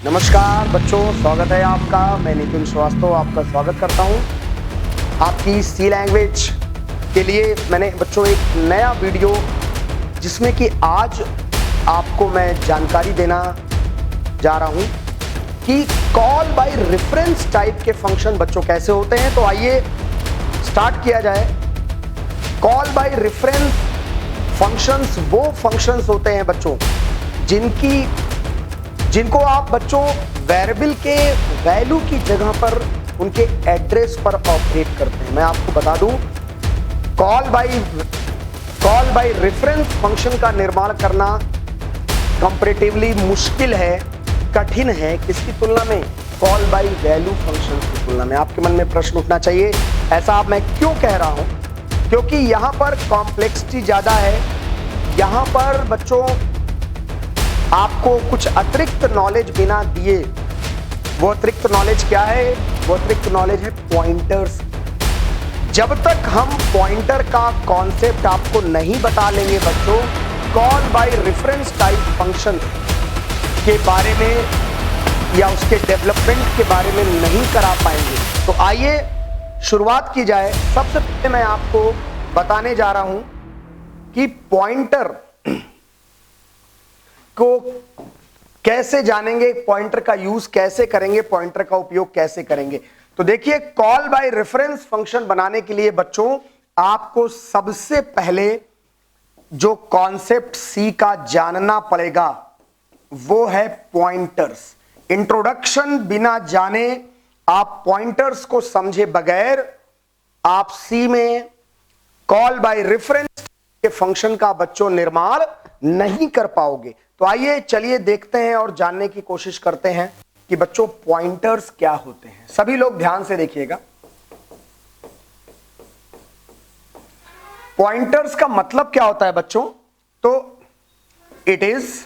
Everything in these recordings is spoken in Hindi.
नमस्कार बच्चों, स्वागत है आपका। मैं नितिन श्रीवास्तव आपका स्वागत करता हूं। आपकी सी लैंग्वेज के लिए मैंने बच्चों एक नया वीडियो, जिसमें कि आज आपको मैं जानकारी देना जा रहा हूं कि कॉल बाय रेफरेंस टाइप के फंक्शन बच्चों कैसे होते हैं। तो आइए स्टार्ट किया जाए। कॉल बाय रेफरेंस फंक्शंस वो फंक्शंस होते हैं बच्चों जिनको आप बच्चों वेरिएबल के वैल्यू की जगह पर उनके एड्रेस पर ऑपरेट करते हैं। मैं आपको बता दूं, कॉल बाय रेफरेंस फंक्शन का निर्माण करना कंपैरेटिवली मुश्किल है, कठिन है। किसकी तुलना में? कॉल बाय वैल्यू फंक्शन की तुलना में। आपके मन में प्रश्न उठना चाहिए, ऐसा मैं क्यों कह रहा हूं? क्योंकि यहां पर कॉम्प्लेक्सिटी ज्यादा है। यहां पर बच्चों आपको कुछ अतिरिक्त नॉलेज बिना दिए, वो अतिरिक्त नॉलेज क्या है? वो अतिरिक्त नॉलेज है पॉइंटर्स। जब तक हम पॉइंटर का कॉन्सेप्ट आपको नहीं बता लेंगे बच्चों, call by reference type function के बारे में या उसके डेवलपमेंट के बारे में नहीं करा पाएंगे। तो आइए शुरुआत की जाए। सबसे पहले मैं आपको बताने जा रहा हूं कि पॉइंटर को कैसे जानेंगे, पॉइंटर का यूज कैसे करेंगे, पॉइंटर का उपयोग कैसे करेंगे। तो देखिए, कॉल बाय रेफरेंस फंक्शन बनाने के लिए बच्चों आपको सबसे पहले जो कॉन्सेप्ट सी का जानना पड़ेगा वो है पॉइंटर्स। इंट्रोडक्शन बिना जाने, आप पॉइंटर्स को समझे बगैर आप सी में कॉल बाय रेफरेंस के फंक्शन का बच्चों निर्माण नहीं कर पाओगे। तो आइए चलिए देखते हैं और जानने की कोशिश करते हैं कि बच्चों पॉइंटर्स क्या होते हैं। सभी लोग ध्यान से देखिएगा। पॉइंटर्स का मतलब क्या होता है बच्चों? तो it is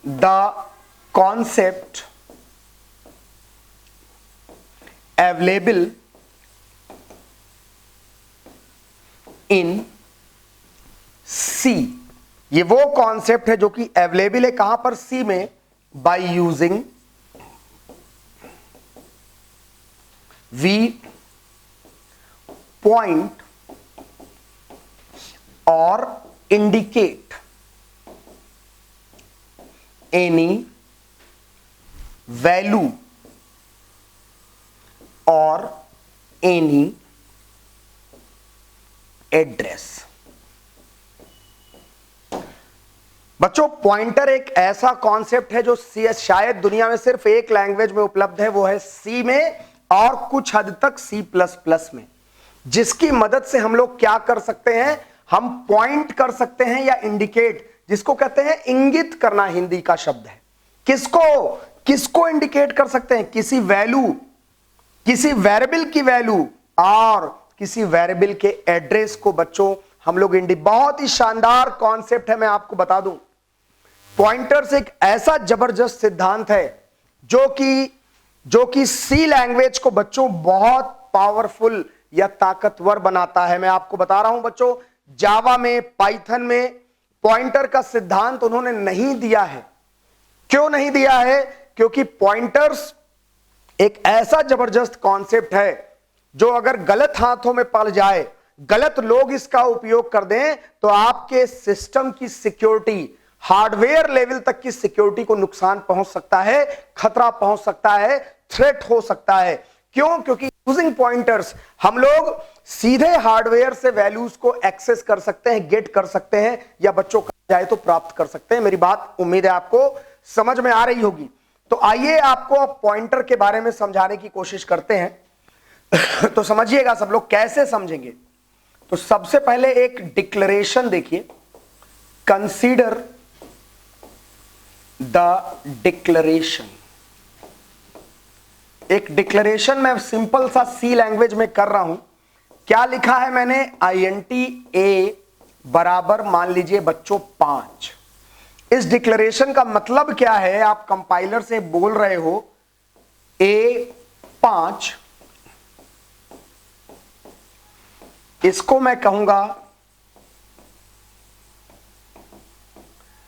the concept available in C. ये वो कॉन्सेप्ट है जो कि अवेलेबल है कहां पर? सी में। बाय यूजिंग वी पॉइंट और इंडिकेट एनी वैल्यू और एनी एड्रेस। बच्चों पॉइंटर एक ऐसा कॉन्सेप्ट है जो शायद दुनिया में सिर्फ एक लैंग्वेज में उपलब्ध है, वो है सी में और कुछ हद तक सी प्लस प्लस में, जिसकी मदद से हम लोग क्या कर सकते हैं? हम पॉइंट कर सकते हैं या इंडिकेट, जिसको कहते हैं इंगित करना, हिंदी का शब्द है। किसको इंडिकेट कर सकते हैं? किसी वैल्यू, किसी वेरिएबल की वैल्यू और किसी वेरिएबल के एड्रेस को बच्चों हम लोग बहुत ही शानदार कॉन्सेप्ट है। मैं आपको बता दूं, पॉइंटर्स एक ऐसा जबरदस्त सिद्धांत है जो कि सी लैंग्वेज को बच्चों बहुत पावरफुल या ताकतवर बनाता है। मैं आपको बता रहा हूं बच्चों, जावा में, पाइथन में पॉइंटर का सिद्धांत उन्होंने नहीं दिया है। क्यों नहीं दिया है? क्योंकि पॉइंटर्स एक ऐसा जबरदस्त कॉन्सेप्ट है जो अगर गलत हाथों में पड़ जाए, गलत लोग इसका उपयोग कर दें, तो आपके सिस्टम की सिक्योरिटी, हार्डवेयर लेवल तक की सिक्योरिटी को नुकसान पहुंच सकता है, खतरा पहुंच सकता है, थ्रेट हो सकता है। क्यों? क्योंकि यूजिंग पॉइंटर्स हम लोग सीधे हार्डवेयर से वैल्यूज को एक्सेस कर सकते हैं, गेट कर सकते हैं, या बच्चों का चाहे तो प्राप्त कर सकते हैं। मेरी बात उम्मीद है आपको समझ में आ रही होगी। तो आइए आपको पॉइंटर के बारे में समझाने की कोशिश करते हैं। तो समझिएगा सब लोग, कैसे समझेंगे? तो सबसे पहले एक डिक्लेरेशन देखिए, कंसीडर द डिक्लेरेशन। एक डिक्लेरेशन मैं सिंपल सा सी लैंग्वेज में कर रहा हूं। क्या लिखा है मैंने? INT A बराबर मान लीजिए बच्चों 5। इस डिक्लेरेशन का मतलब क्या है? आप कंपाइलर से बोल रहे हो A5, इसको मैं कहूंगा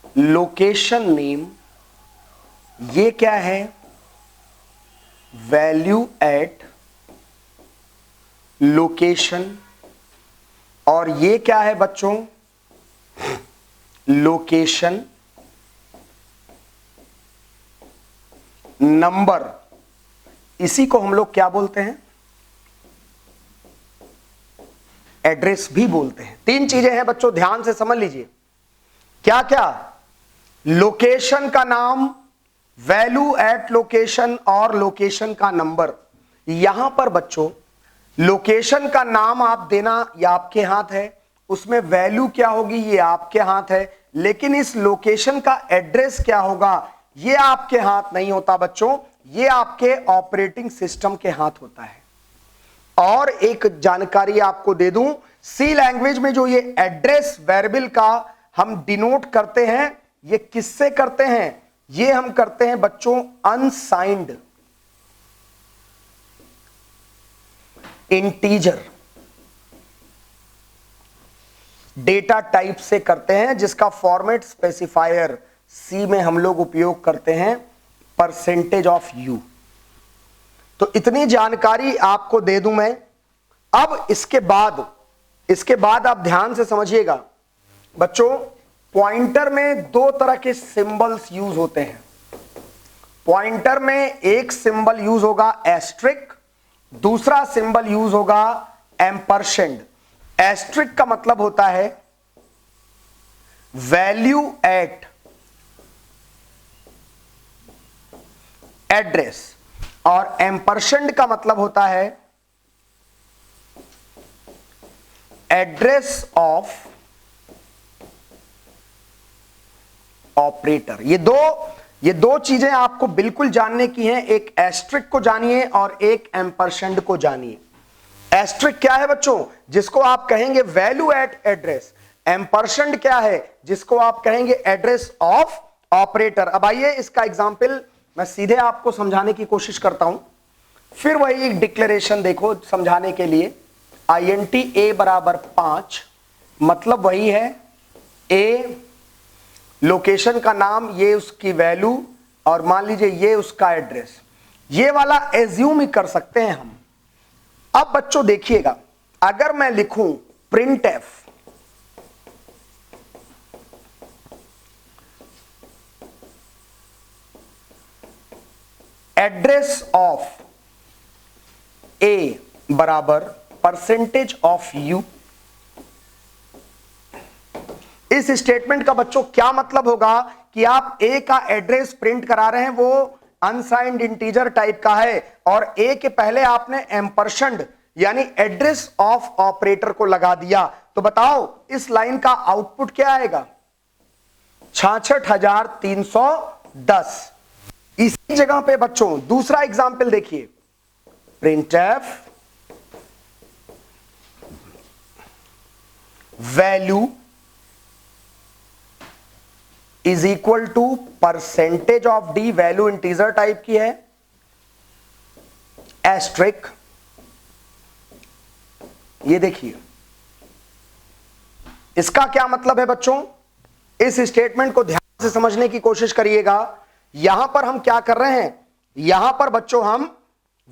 लोकेशन नेम ये क्या है? Value at location. और ये क्या है बच्चों? Location number. इसी को हम लोग क्या बोलते हैं? एड्रेस भी बोलते हैं। तीन चीजें हैं बच्चों, ध्यान से समझ लीजिए। क्या क्या? लोकेशन का नाम, वैल्यू एट लोकेशन और लोकेशन का नंबर। यहां पर बच्चों लोकेशन का नाम आप देना ये आपके हाथ है, उसमें वैल्यू क्या होगी ये आपके हाथ है, लेकिन इस लोकेशन का एड्रेस क्या होगा ये आपके हाथ नहीं होता बच्चों, ये आपके ऑपरेटिंग सिस्टम के हाथ होता है। और एक जानकारी आपको दे दूं, सी लैंग्वेज में जो ये एड्रेस वेरिएबल का हम डिनोट करते हैं, ये किससे करते हैं? ये हम करते हैं बच्चों अनसाइंड इंटीजर डेटा टाइप से करते हैं, जिसका फॉर्मेट स्पेसिफायर सी में हम लोग उपयोग करते हैं परसेंटेज ऑफ यू। तो इतनी जानकारी आपको दे दूं मैं। अब इसके बाद आप ध्यान से समझिएगा बच्चों, पॉइंटर में दो तरह के सिंबल्स यूज होते हैं। पॉइंटर में एक सिंबल यूज होगा एस्ट्रिक, दूसरा सिंबल यूज होगा एम्परसेंड। एस्ट्रिक का मतलब होता है वैल्यू एट एड्रेस और एम्परसेंड का मतलब होता है एड्रेस ऑफ ऑपरेटर। ये दो चीजें आपको बिल्कुल जानने की हैं, एक एस्ट्रिक को जानिए और एक एम्परसेंड को जानिए। एस्ट्रिक क्या है बच्चों? जिसको आप कहेंगे वैल्यू एट एड्रेस। एम्परसेंड क्या है? जिसको आप कहेंगे एड्रेस ऑफ ऑपरेटर। अब आइए इसका एग्जांपल मैं सीधे आपको समझाने की कोशिश करता हूं। फिर वही एक डिक्लेरेशन देखो समझाने के लिए। INT A बराबर 5, मतलब वही है A लोकेशन का नाम, ये उसकी वैल्यू, और मान लीजिए ये उसका एड्रेस। ये वाला एज्यूम ही कर सकते हैं हम। अब बच्चों देखिएगा, अगर मैं लिखूं printf एड्रेस ऑफ A बराबर परसेंटेज ऑफ यू, इस स्टेटमेंट का बच्चों क्या मतलब होगा कि आप A का एड्रेस प्रिंट करा रहे हैं, वो अनसाइंड इंटीजर टाइप का है, और A के पहले आपने एम्परसेंड यानी एड्रेस ऑफ ऑपरेटर को लगा दिया। तो बताओ इस लाइन का आउटपुट क्या आएगा? 66,310। इसी जगह पे बच्चों दूसरा एग्जाम्पल देखिए, printf value is equal to percentage of D, value integer type की है, एस्ट्रिक। ये देखिए इसका क्या मतलब है बच्चों? इस स्टेटमेंट को ध्यान से समझने की कोशिश करिएगा। यहां पर हम क्या कर रहे हैं? यहां पर बच्चों हम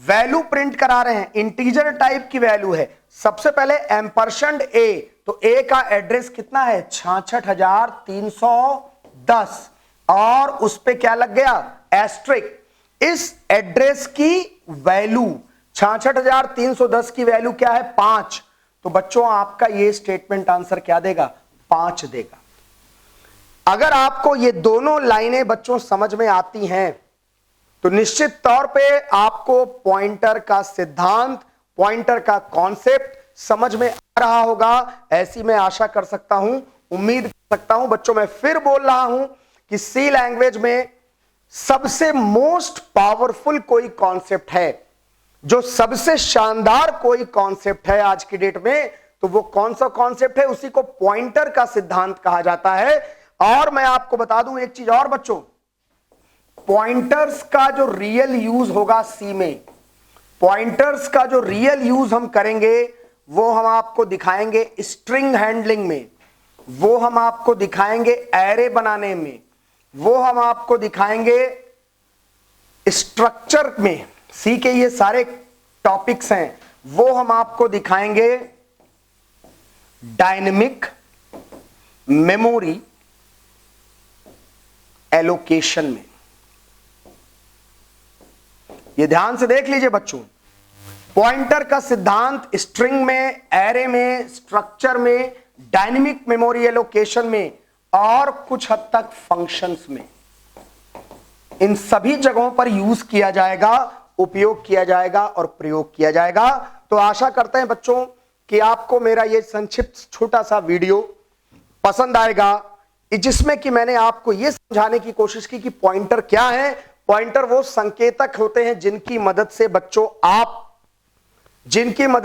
वैल्यू प्रिंट करा रहे हैं, इंटीजर टाइप की वैल्यू है। सबसे पहले एम्परसेंड ए, तो ए का एड्रेस कितना है? 66,310, और उस पे क्या लग गया? एस्ट्रिक। इस एड्रेस की वैल्यू 66,310 की वैल्यू क्या है? 5। तो बच्चों आपका ये स्टेटमेंट आंसर क्या देगा? 5 देगा। अगर आपको ये दोनों लाइनें बच्चों समझ में आती हैं तो निश्चित तौर पे आपको पॉइंटर का सिद्धांत, पॉइंटर का कॉन्सेप्ट समझ में आ रहा होगा, ऐसी मैं आशा कर सकता हूं, उम्मीद कर सकता हूं। बच्चों मैं फिर बोल रहा हूं कि सी लैंग्वेज में सबसे मोस्ट पावरफुल कोई कॉन्सेप्ट है, जो सबसे शानदार कोई कॉन्सेप्ट है आज की डेट में, तो वो कौन सा कॉन्सेप्ट है? उसी को पॉइंटर का सिद्धांत कहा जाता है। और मैं आपको बता दूं एक चीज और बच्चों, पॉइंटर्स का जो रियल यूज होगा सी में, पॉइंटर्स का जो रियल यूज हम करेंगे वो हम आपको दिखाएंगे स्ट्रिंग हैंडलिंग में, वो हम आपको दिखाएंगे एरे बनाने में, वो हम आपको दिखाएंगे स्ट्रक्चर में सी के ये सारे टॉपिक्स हैं वो हम आपको दिखाएंगे डायनेमिक मेमोरी एलोकेशन में। ये ध्यान से देख लीजिए बच्चों, पॉइंटर का सिद्धांत स्ट्रिंग में, एरे में, स्ट्रक्चर में, डायनेमिक मेमोरी एलोकेशन में और कुछ हद तक फंक्शंस में, इन सभी जगहों पर यूज किया जाएगा, उपयोग किया जाएगा और प्रयोग किया जाएगा। तो आशा करते हैं बच्चों कि आपको मेरा ये संक्षिप्त छोटा सा वीडियो पसंद आएगा, जिसमें कि मैंने आपको यह समझाने की कोशिश की कि पॉइंटर क्या है। पॉइंटर वो संकेतक होते हैं जिनकी मदद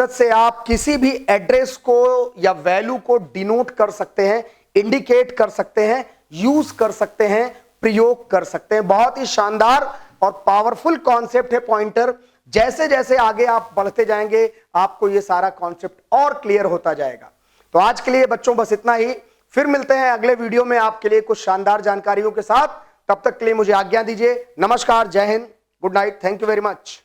से आप किसी भी एड्रेस को या वैल्यू को डिनोट कर सकते हैं, इंडिकेट कर सकते हैं, यूज कर सकते हैं, प्रयोग कर सकते हैं। बहुत ही शानदार और पावरफुल कॉन्सेप्ट है पॉइंटर। जैसे जैसे आगे आप बढ़ते जाएंगे आपको यह सारा कॉन्सेप्ट और क्लियर होता जाएगा। तो आज के लिए बच्चों बस इतना ही, फिर मिलते हैं अगले वीडियो में आपके लिए कुछ शानदार जानकारियों के साथ। तब तक के लिए मुझे आज्ञा दीजिए। नमस्कार, जय Hind, good night, thank you very much.